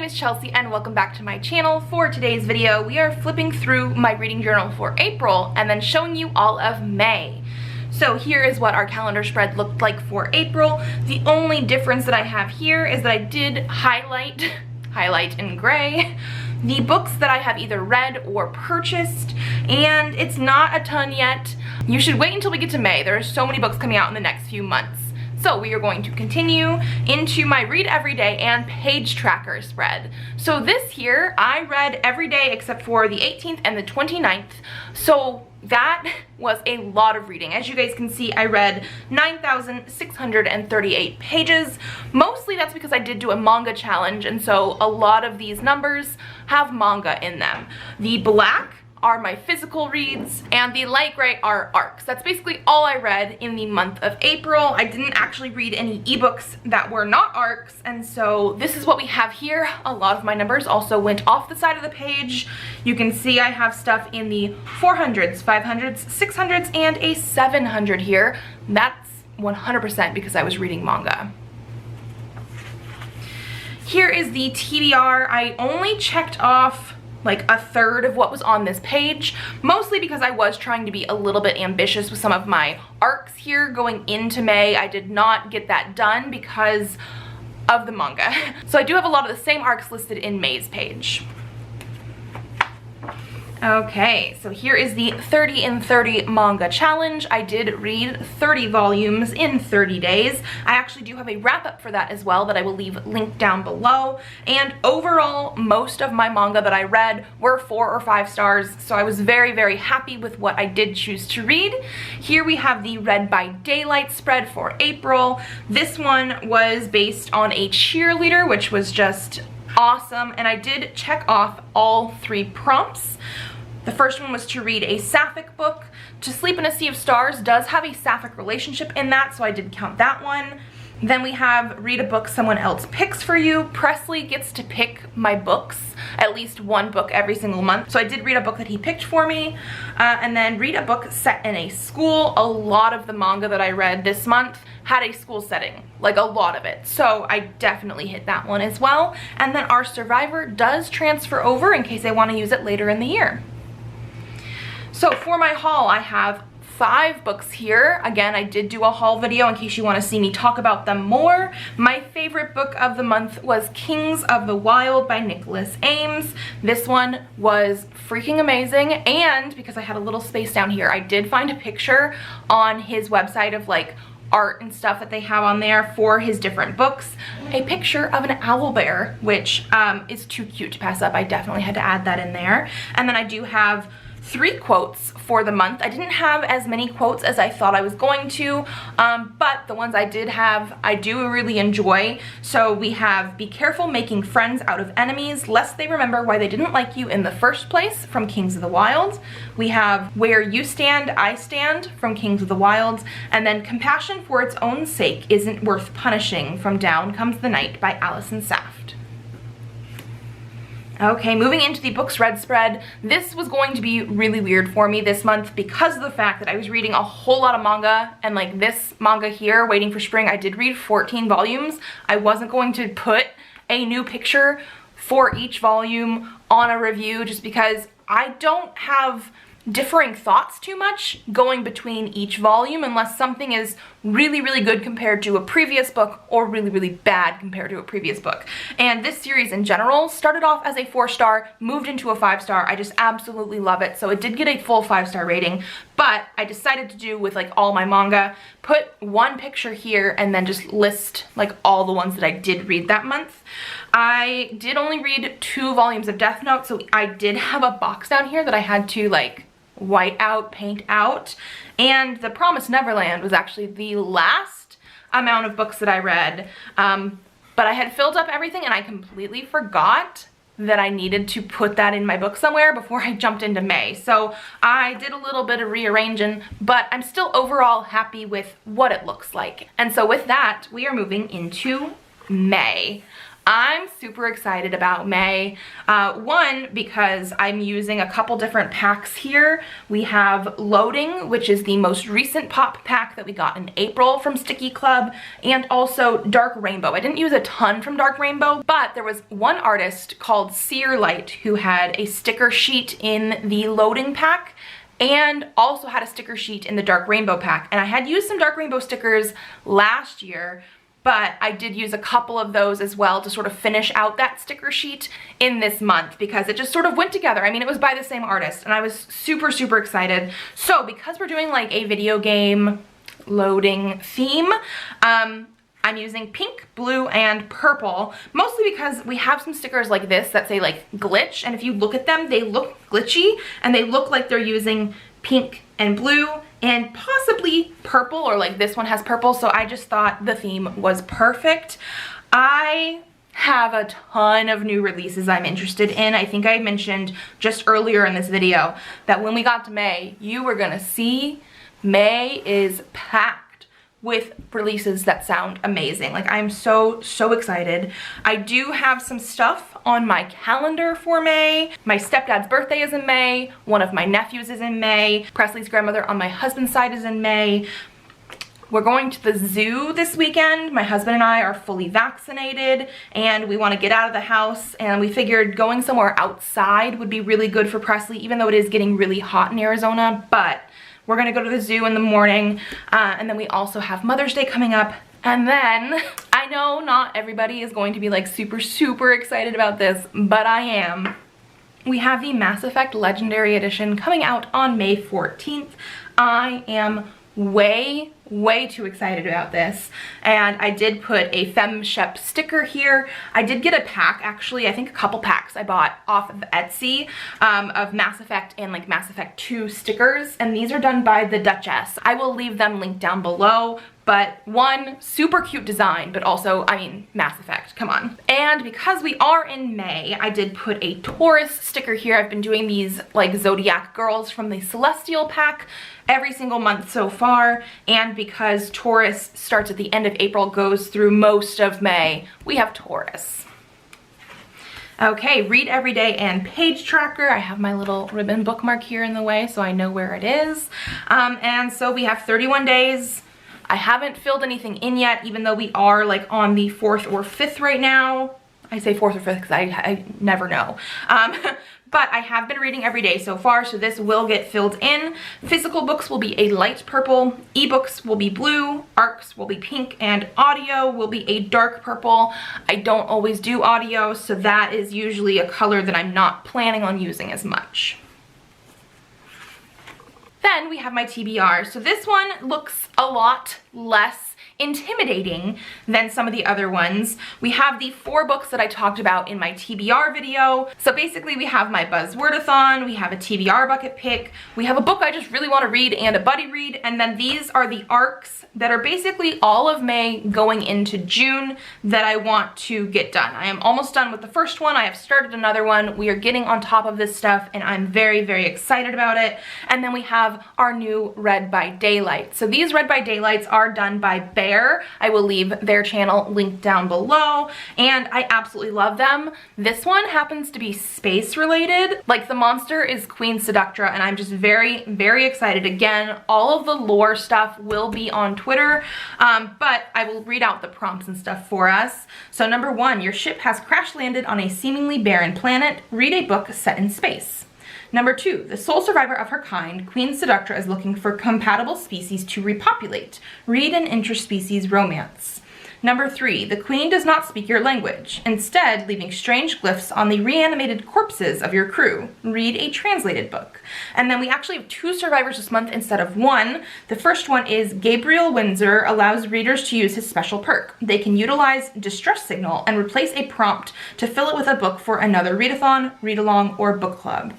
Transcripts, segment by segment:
name is Chelsea and welcome back to my channel. For today's video, we are flipping through my reading journal for April and then showing you all of May. So here is what our calendar spread looked like for April. The only difference that I have here is that I did highlight in gray, the books that I have either read or purchased, and it's not a ton yet. You should wait until we get to May. There are so many books coming out in the next few months. So we are going to continue into my read every day and page tracker spread. So this here, I read every day except for the 18th and the 29th. So that was a lot of reading. As you guys can see, I read 9,638 pages. Mostly that's because I did do a manga challenge, and so a lot of these numbers have manga in them. The black are my physical reads, and the light gray are arcs. That's basically all I read in the month of April. I didn't actually read any ebooks that were not arcs, and so this is what we have here. A lot of my numbers also went off the side of the page. You can see I have stuff in the 400s, 500s, 600s, and a 700 here. That's 100% because I was reading manga. Here is the TBR. I only checked off like a third of what was on this page, mostly because I was trying to be a little bit ambitious with some of my arcs here going into May. I did not get that done because of the manga. So I do have a lot of the same arcs listed in May's page. Okay, so here is the 30 in 30 manga challenge. I did read 30 volumes in 30 days. I actually do have a wrap up for that as well that I will leave linked down below. And overall, most of my manga that I read were 4 or 5 stars, so I was very, very happy with what I did choose to read. Here we have the Read by Daylight spread for April. This one was based on a cheerleader, which was just awesome, and I did check off all 3 prompts. The first one was to read a sapphic book. To Sleep in a Sea of Stars does have a sapphic relationship in that, so I did count that one. Then we have read a book someone else picks for you. Presley gets to pick my books, at least one book every single month. So I did read a book that he picked for me. And then read a book set in a school. A lot of the manga that I read this month had a school setting, like a lot of it. So I definitely hit that one as well. And then our Survivor does transfer over in case I want to use it later in the year. So for my haul, I have 5 books here. Again, I did do a haul video in case you want to see me talk about them more. My favorite book of the month was Kings of the Wild by Nicholas Ames. This one was freaking amazing, and because I had a little space down here, I did find a picture on his website of like art and stuff that they have on there for his different books. A picture of an owl bear, which is too cute to pass up. I definitely had to add that in there. And then I do have 3 quotes for the month. I didn't have as many quotes as I thought I was going to, but the ones I did have, I do really enjoy. So we have Be Careful Making Friends Out of Enemies, lest they remember why they didn't like you in the first place, from Kings of the Wild. We have Where You Stand, I Stand, from Kings of the Wild. And then Compassion for Its Own Sake Isn't Worth Punishing, from Down Comes the Night by Allison Saft. Okay, moving into the books read spread. This was going to be really weird for me this month because of the fact that I was reading a whole lot of manga, and like this manga here, Waiting for Spring, I did read 14 volumes. I wasn't going to put a new picture for each volume on a review just because I don't have differing thoughts too much going between each volume unless something is really, really good compared to a previous book or really, really bad compared to a previous book. And this series in general started off as a 4-star, moved into a 5-star. I just absolutely love it. So it did get a full 5-star rating, but I decided to do with like all my manga, put one picture here and then just list like all the ones that I did read that month. I did only read 2 volumes of Death Note, so I did have a box down here that I had to like white out, paint out, and The Promised Neverland was actually the last amount of books that I read, but I had filled up everything and I completely forgot that I needed to put that in my book somewhere before I jumped into May. So I did a little bit of rearranging, but I'm still overall happy with what it looks like. And so with that, we are moving into May. I'm super excited about May. One, because I'm using a couple different packs here. We have Loading, which is the most recent pop pack that we got in April from Sticky Club, and also Dark Rainbow. I didn't use a ton from Dark Rainbow, but there was one artist called Seer Light who had a sticker sheet in the Loading pack and also had a sticker sheet in the Dark Rainbow pack. And I had used some Dark Rainbow stickers last year, but I did use a couple of those as well to sort of finish out that sticker sheet in this month because it just sort of went together. I mean, it was by the same artist and I was super, super excited. So because we're doing like a video game loading theme, I'm using pink, blue, and purple, mostly because we have some stickers like this that say like glitch, and if you look at them, they look glitchy and they look like they're using pink and blue and possibly purple, or like this one has purple, so I just thought the theme was perfect. I have a ton of new releases I'm interested in. I think I mentioned just earlier in this video that when we got to May, you were gonna see May is packed with releases that sound amazing. Like, I'm so excited. I do have some stuff on my calendar for May. My stepdad's birthday is in May. One of my nephews is in May. Presley's grandmother on my husband's side is in May. We're going to the zoo this weekend. My husband and I are fully vaccinated and we want to get out of the house, and we figured going somewhere outside would be really good for Presley, even though it is getting really hot in Arizona. But we're gonna go to the zoo in the morning, and then we also have Mother's Day coming up. And then, I know not everybody is going to be like super excited about this, but I am. We have the Mass Effect Legendary Edition coming out on May 14th. I am way too excited about this, and I did put a FemShep sticker here. I did get a pack, actually, I think a couple packs I bought off of Etsy of Mass Effect and like Mass Effect 2 stickers, and these are done by the Duchess. I will leave them linked down below. But one, super cute design, but also, I mean, Mass Effect, come on. And because we are in May, I did put a Taurus sticker here. I've been doing these like Zodiac girls from the Celestial pack every single month so far, and because Taurus starts at the end of April, goes through most of May, we have Taurus. Okay, Read Every Day and Page Tracker. I have my little ribbon bookmark here in the way so I know where it is. And so we have 31 days. I haven't filled anything in yet, even though we are like on the 4th or 5th right now. I say 4th or 5th because I never know. But I have been reading every day so far, so this will get filled in. Physical books will be a light purple, ebooks will be blue, ARCs will be pink, and audio will be a dark purple. I don't always do audio, so that is usually a color that I'm not planning on using as much. Then we have my TBR. So this one looks a lot less intimidating than some of the other ones. We have the 4 books that I talked about in my TBR video. So basically we have my Buzzwordathon, we have a TBR bucket pick, we have a book I just really want to read and a buddy read, and then these are the ARCs that are basically all of May going into June that I want to get done. I am almost done with the first one. I have started another one. We are getting on top of this stuff and I'm very excited about it. And then we have our new Read by Daylight. So these Read by Daylights are done by Bear. I will leave their channel linked down below, and I absolutely love them. This one happens to be space related. Like, the monster is Queen Seductra, and I'm just very excited. Again, all of the lore stuff will be on Twitter, but I will read out the prompts and stuff for us. So number 1, your ship has crash landed on a seemingly barren planet. Read a book set in space. Number 2, the sole survivor of her kind, Queen Seductra is looking for compatible species to repopulate. Read an interspecies romance. Number 3, the queen does not speak your language, instead leaving strange glyphs on the reanimated corpses of your crew. Read a translated book. And then we actually have 2 survivors this month instead of 1. The first one is Gabriel Windsor allows readers to use his special perk. They can utilize distress signal and replace a prompt to fill it with a book for another readathon, read-along, or book club.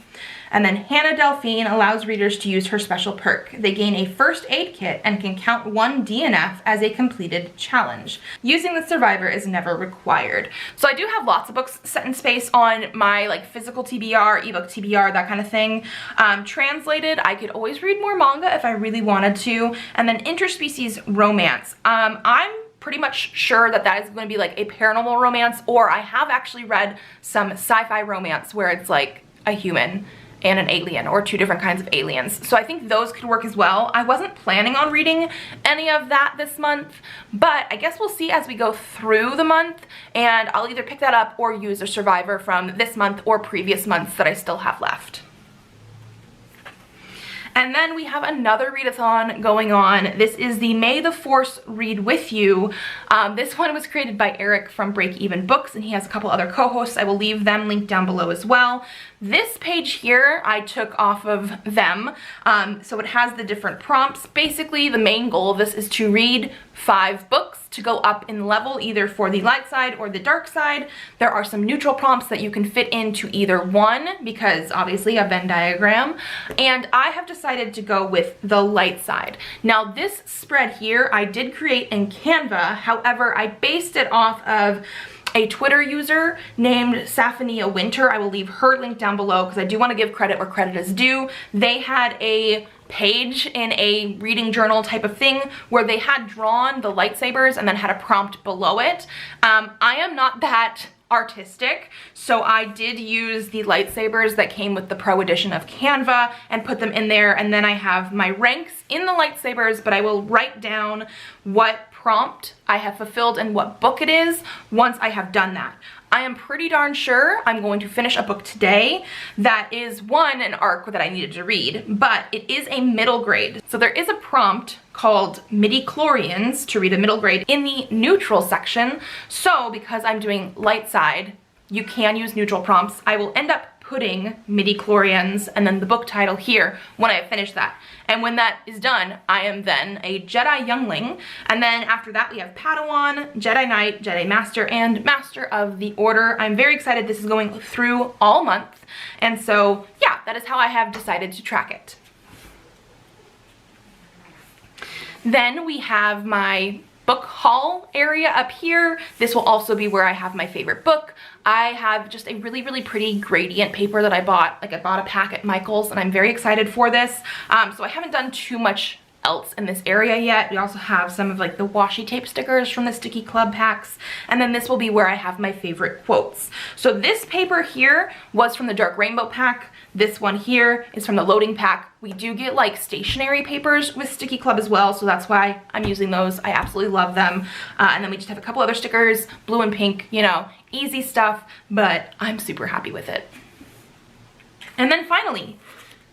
And then Hannah Delphine allows readers to use her special perk. They gain a first aid kit and can count 1 DNF as a completed challenge. Using the survivor is never required. So I do have lots of books set in space on my like physical TBR, ebook TBR, that kind of thing. Translated, I could always read more manga if I really wanted to. And then interspecies romance. I'm pretty much sure that that is going to be like a paranormal romance, or I have actually read some sci-fi romance where it's like a human and an alien, or two different kinds of aliens. So I think those could work as well. I wasn't planning on reading any of that this month, but I guess we'll see as we go through the month, and I'll either pick that up or use a survivor from this month or previous months that I still have left. And then we have another readathon going on. This is the May the Force Read With You. This one was created by Erik from Break Even Books, and he has a couple other co-hosts. I will leave them linked down below as well. This page here I took off of them, so it has the different prompts. Basically, the main goal of this is to read 5 books to go up in level, either for the light side or the dark side. There are some neutral prompts that you can fit into either one, because obviously a Venn diagram, and I have decided to go with the light side. Now this spread here I did create in Canva, however I based it off of a Twitter user named Saphania Winter. I will leave her link down below because I do want to give credit where credit is due. They had a page in a reading journal type of thing where they had drawn the lightsabers and then had a prompt below it. I am not that artistic, so I did use the lightsabers that came with the pro edition of Canva and put them in there, and then I have my ranks in the lightsabers, but I will write down what prompt I have fulfilled and what book it is once I have done that. I am pretty darn sure I'm going to finish a book today that is an arc that I needed to read, but it is a middle grade. So there is a prompt called midi-chlorians to read a middle grade in the neutral section. So because I'm doing light side, you can use neutral prompts. I will end up putting midi-chlorians and then the book title here when I have finished that. And when that is done, I am then a Jedi youngling. And then after that, we have Padawan, Jedi Knight, Jedi Master, and Master of the Order. I'm very excited. This is going through all month. And so, yeah, that is how I have decided to track it. Then we have my book haul area up here. This will also be where I have my favorite book. I have just a really, really pretty gradient paper that I bought. Like I bought a pack at Michael's, and I'm very excited for this. So I haven't done too much else in this area yet. We also have some of like the washi tape stickers from the Sticky Club packs, and then this will be where I have my favorite quotes. So this paper here was from the Dark Rainbow pack. This one here is from the Loading pack. We do get like stationery papers with Sticky Club as well, so that's why I'm using those. I absolutely love them. And then we just have a couple other stickers, blue and pink, you know, easy stuff, but I'm super happy with it. And then finally,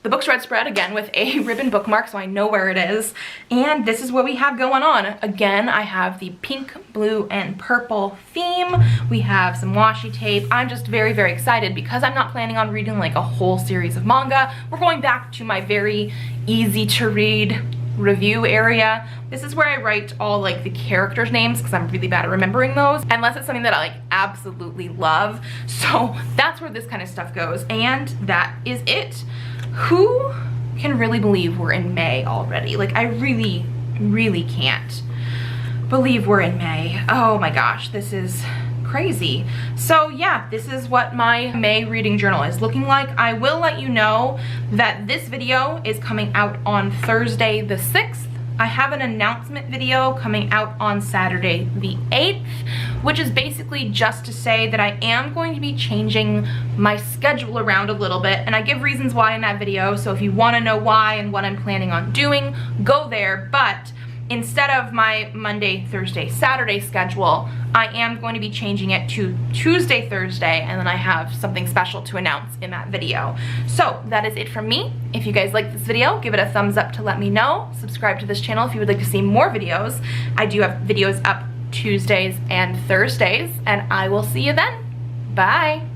the Books Read spread, again with a ribbon bookmark so I know where it is. And this is what we have going on. Again, I have the pink, blue, and purple theme. We have some washi tape. I'm just very, very excited because I'm not planning on reading like a whole series of manga. We're going back to my very easy to read review area. This is where I write all like the characters' names because I'm really bad at remembering those, unless it's something that I like absolutely love. So that's where this kind of stuff goes, and that is it. Who can really believe we're in May already? Like I really, really can't believe we're in May. Oh my gosh, this is crazy. So yeah, this is what my May reading journal is looking like. I will let you know that this video is coming out on Thursday the 6th. I have an announcement video coming out on Saturday the 8th, which is basically just to say that I am going to be changing my schedule around a little bit, and I give reasons why in that video, so if you want to know why and what I'm planning on doing, go there. But instead of my Monday, Thursday, Saturday schedule, I am going to be changing it to Tuesday, Thursday, and then I have something special to announce in that video. So that is it from me. If you guys like this video, give it a thumbs up to let me know. Subscribe to this channel if you would like to see more videos. I do have videos up Tuesdays and Thursdays, and I will see you then. Bye.